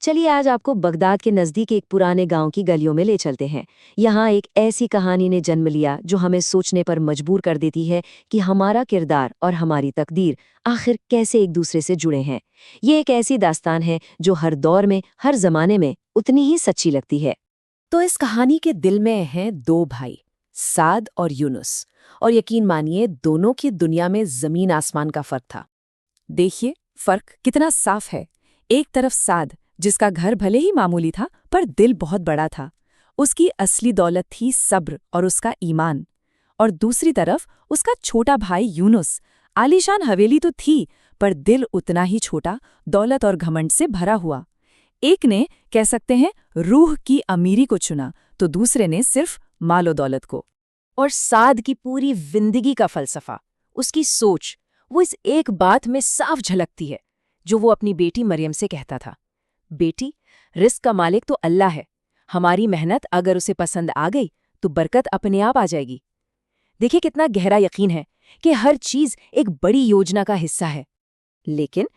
चलिए आज आपको बगदाद के नज़दीक एक पुराने गांव की गलियों में ले चलते हैं। यहाँ एक ऐसी कहानी ने जन्म लिया जो हमें सोचने पर मजबूर कर देती है कि हमारा किरदार और हमारी तकदीर आखिर कैसे एक दूसरे से जुड़े हैं। ये एक ऐसी दास्तान है जो हर दौर में, हर जमाने में उतनी ही सच्ची लगती है। तो इस कहानी के दिल में हैं दो भाई, साद और यूनुस। और यकीन मानिए, दोनों की दुनिया में जमीन आसमान का फर्क था। देखिए फर्क कितना साफ है। एक तरफ साद, जिसका घर भले ही मामूली था पर दिल बहुत बड़ा था। उसकी असली दौलत थी सब्र और उसका ईमान। और दूसरी तरफ उसका छोटा भाई यूनुस। आलीशान हवेली तो थी पर दिल उतना ही छोटा, दौलत और घमंड से भरा हुआ। एक ने, कह सकते हैं, रूह की अमीरी को चुना तो दूसरे ने सिर्फ मालो दौलत को। और साद की पूरी जिंदगी का फलसफा, उसकी सोच, वो इस एक बात में साफ झलकती है जो वो अपनी बेटी मरियम से कहता था। बेटी, रिस्क का मालिक तो अल्लाह है। हमारी मेहनत अगर उसे पसंद आ गई तो बरकत अपने आप आ जाएगी। देखिए कितना गहरा यकीन है कि हर चीज एक बड़ी योजना का हिस्सा है। लेकिन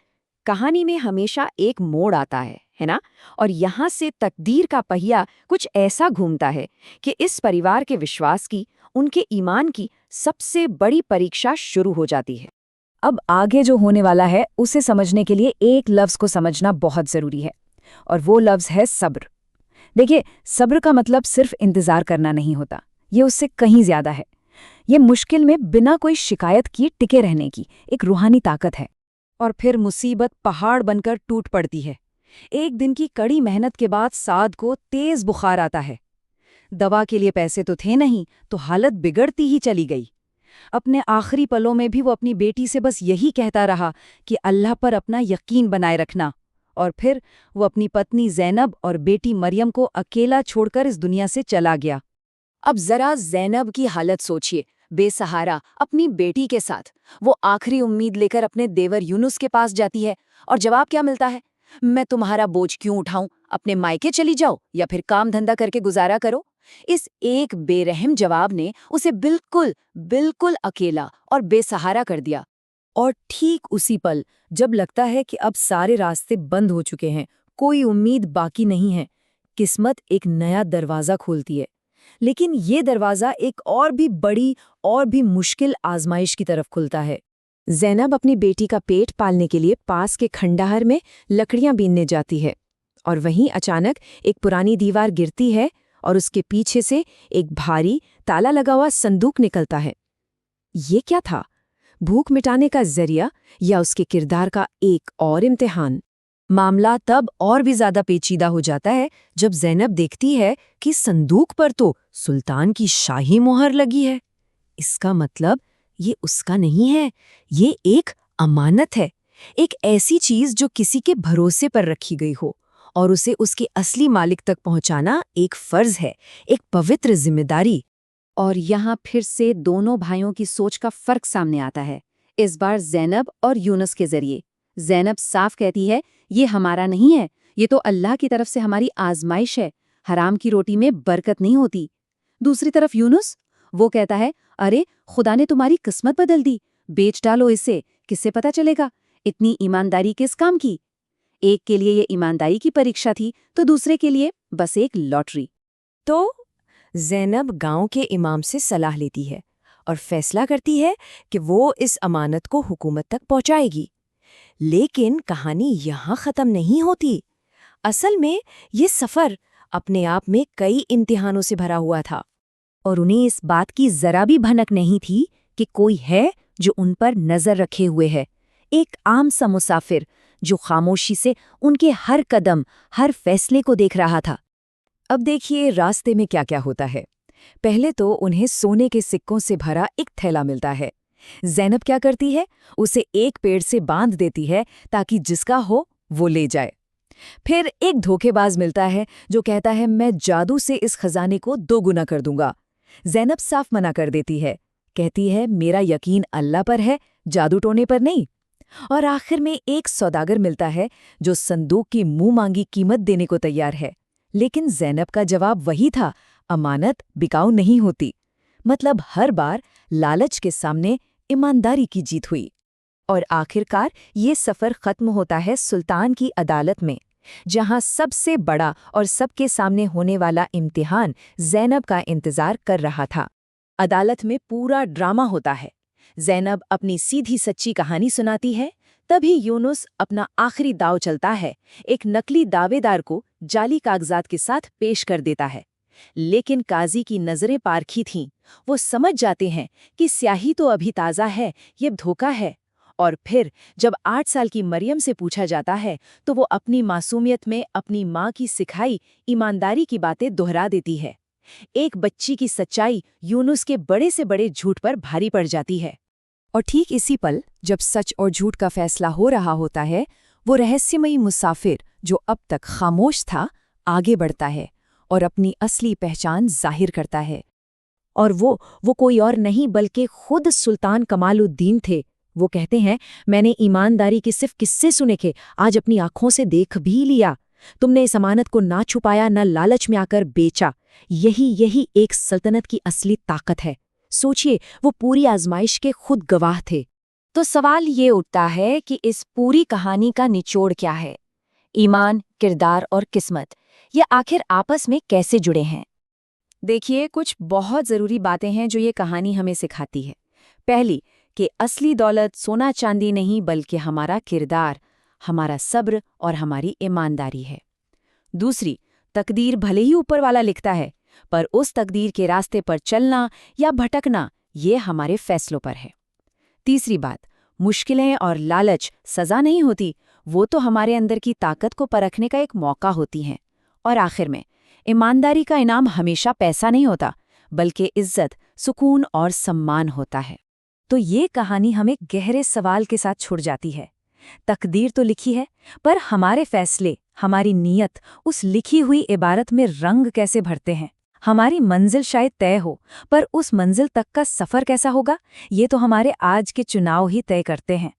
कहानी में हमेशा एक मोड़ आता है ना? और यहाँ से तकदीर का पहिया कुछ ऐसा घूमता है कि इस परिवार के विश्वास की, उनके ईमान की सबसे बड़ी परीक्षा शुरू हो जाती है। अब आगे जो होने वाला है उसे समझने के लिए एक लफ्ज़ को समझना बहुत ज़रूरी है, और वो लफ्ज़ है सब्र। देखिए, सब्र का मतलब सिर्फ इंतज़ार करना नहीं होता, ये उससे कहीं ज़्यादा है। ये मुश्किल में बिना कोई शिकायत किए टिके रहने की एक रूहानी ताकत है। और फिर मुसीबत पहाड़ बनकर टूट पड़ती है। एक दिन की कड़ी मेहनत के बाद साद को तेज़ बुखार आता है। दवा के लिए पैसे तो थे नहीं, तो हालत बिगड़ती ही चली गई। अपने आखिरी पलों में भी वो अपनी बेटी से बस यही कहता रहा कि अल्लाह पर अपना यकीन बनाए रखना। और फिर वो अपनी पत्नी ज़ैनब और बेटी मरियम को अकेला छोड़कर इस दुनिया से चला गया। अब जरा ज़ैनब की हालत सोचिए, बेसहारा अपनी बेटी के साथ वो आखिरी उम्मीद लेकर अपने देवर यूनुस के पास जाती है, और जवाब क्या मिलता है? मैं तुम्हारा बोझ क्यों उठाऊं, अपने मायके चली जाओ या फिर काम धंधा करके गुजारा करो। इस एक बेरहम जवाब ने उसे बिल्कुल बिल्कुल अकेला और बेसहारा कर दिया। और ठीक उसी पल, जब लगता है कि अब सारे रास्ते बंद हो चुके हैं, कोई उम्मीद बाकी नहीं है, किस्मत एक नया दरवाज़ा खोलती है। लेकिन ये दरवाज़ा एक और भी बड़ी और भी मुश्किल आजमाइश की तरफ खुलता है। ज़ैनब अपनी बेटी का पेट पालने के लिए पास के खंडहर में लकड़ियां बीनने जाती है, और वहीं अचानक एक पुरानी दीवार गिरती है और उसके पीछे से एक भारी ताला लगा हुआ संदूक निकलता है। ये क्या था? भूख मिटाने का जरिया या उसके किरदार का एक और इम्तिहान? मामला तब और भी ज्यादा पेचीदा हो जाता है जब ज़ैनब देखती है कि संदूक पर तो सुल्तान की शाही मोहर लगी है। इसका मतलब ये उसका नहीं है, ये एक अमानत है, एक ऐसी चीज जो किसी के भरोसे पर रखी गई हो, और उसे उसके असली मालिक तक पहुंचाना एक फर्ज है, एक पवित्र जिम्मेदारी। और यहाँ फिर से दोनों भाइयों की सोच का फर्क सामने आता है, इस बार ज़ैनब और यूनुस के जरिए। ज़ैनब साफ कहती है, ये हमारा नहीं है, ये तो अल्लाह की तरफ से हमारी आजमाइश है, हराम की रोटी में बरकत नहीं होती। दूसरी तरफ यूनुस, वो कहता है, अरे खुदा ने तुम्हारी किस्मत बदल दी, बेच डालो इसे, किससे पता चलेगा, इतनी ईमानदारी किस काम की। एक के लिए ये ईमानदारी की परीक्षा थी तो दूसरे के लिए बस एक लॉटरी। तो ज़ैनब गांव के इमाम से सलाह लेती है और फैसला करती है कि वो इस अमानत को हुकूमत तक पहुंचाएगी। लेकिन कहानी यहाँ ख़त्म नहीं होती। असल में ये सफ़र अपने आप में कई इम्तिहानों से भरा हुआ था, और उन्हें इस बात की जरा भी भनक नहीं थी कि कोई है जो उन पर नज़र रखे हुए है, एक आम सा मुसाफिर जो खामोशी से उनके हर कदम, हर फैसले को देख रहा था। अब देखिए रास्ते में क्या क्या होता है। पहले तो उन्हें सोने के सिक्कों से भरा एक थैला मिलता है। ज़ैनब क्या करती है, उसे एक पेड़ से बांध देती है ताकि जिसका हो वो ले जाए। फिर एक धोखेबाज मिलता है जो कहता है, मैं जादू से इस खजाने को 2 गुना कर दूंगा। ज़ैनब साफ मना कर देती है, कहती है, मेरा यकीन अल्लाह पर है, जादू टोने पर नहीं। और आखिर में एक सौदागर मिलता है जो संदूक की मुंह मांगी कीमत देने को तैयार है। लेकिन ज़ैनब का जवाब वही था, अमानत बिकाऊ नहीं होती। मतलब हर बार लालच के सामने ईमानदारी की जीत हुई। और आखिरकार ये सफ़र ख़त्म होता है सुल्तान की अदालत में, जहां सबसे बड़ा और सबके सामने होने वाला इम्तिहान ज़ैनब का इंतजार कर रहा था। अदालत में पूरा ड्रामा होता है। ज़ैनब अपनी सीधी सच्ची कहानी सुनाती है, तभी यूनुस अपना आखिरी दाव चलता है, एक नकली दावेदार को जाली कागजात के साथ पेश कर देता है। लेकिन काजी की नजरें पारखी थीं, वो समझ जाते हैं कि स्याही तो अभी ताज़ा है, ये धोखा है। और फिर जब 8 साल की मरियम से पूछा जाता है तो वो अपनी मासूमियत में अपनी माँ की सिखाई ईमानदारी की बातें दोहरा देती है। एक बच्ची की सच्चाई यूनुस के बड़े से बड़े झूठ पर भारी पड़ जाती है। और ठीक इसी पल जब सच और झूठ का फैसला हो रहा होता है, वो रहस्यमयी मुसाफिर जो अब तक खामोश था आगे बढ़ता है और अपनी असली पहचान जाहिर करता है। और वो कोई और नहीं बल्कि खुद सुल्तान कमालुद्दीन थे। वो कहते हैं, मैंने ईमानदारी के सिर्फ किस्से सुने के, आज अपनी आंखों से देख भी लिया। तुमने इस अमानत को ना छुपाया, ना लालच में आकर बेचा। यही एक सल्तनत की असली ताकत है। सोचिए, वो पूरी आजमाइश के खुद गवाह थे। तो सवाल ये उठता है कि इस पूरी कहानी का निचोड़ क्या है? ईमान, किरदार और किस्मत, ये आखिर आपस में कैसे जुड़े हैं? देखिए, कुछ बहुत ज़रूरी बातें हैं जो ये कहानी हमें सिखाती है। पहली, कि असली दौलत सोना चांदी नहीं बल्कि हमारा किरदार, हमारा सब्र और हमारी ईमानदारी है। दूसरी, तकदीर भले ही ऊपर वाला लिखता है, पर उस तकदीर के रास्ते पर चलना या भटकना ये हमारे फैसलों पर है। तीसरी बात, मुश्किलें और लालच सज़ा नहीं होती, वो तो हमारे अंदर की ताकत को परखने का एक मौका होती हैं। और आखिर में, ईमानदारी का इनाम हमेशा पैसा नहीं होता, बल्कि इज्जत, सुकून और सम्मान होता है। तो ये कहानी हमें गहरे सवाल के साथ छोड़ जाती है। तकदीर तो लिखी है, पर हमारे फैसले, हमारी नीयत उस लिखी हुई इबारत में रंग कैसे भरते हैं? हमारी मंजिल शायद तय हो, पर उस मंजिल तक का सफ़र कैसा होगा, ये तो हमारे आज के चुनाव ही तय करते हैं।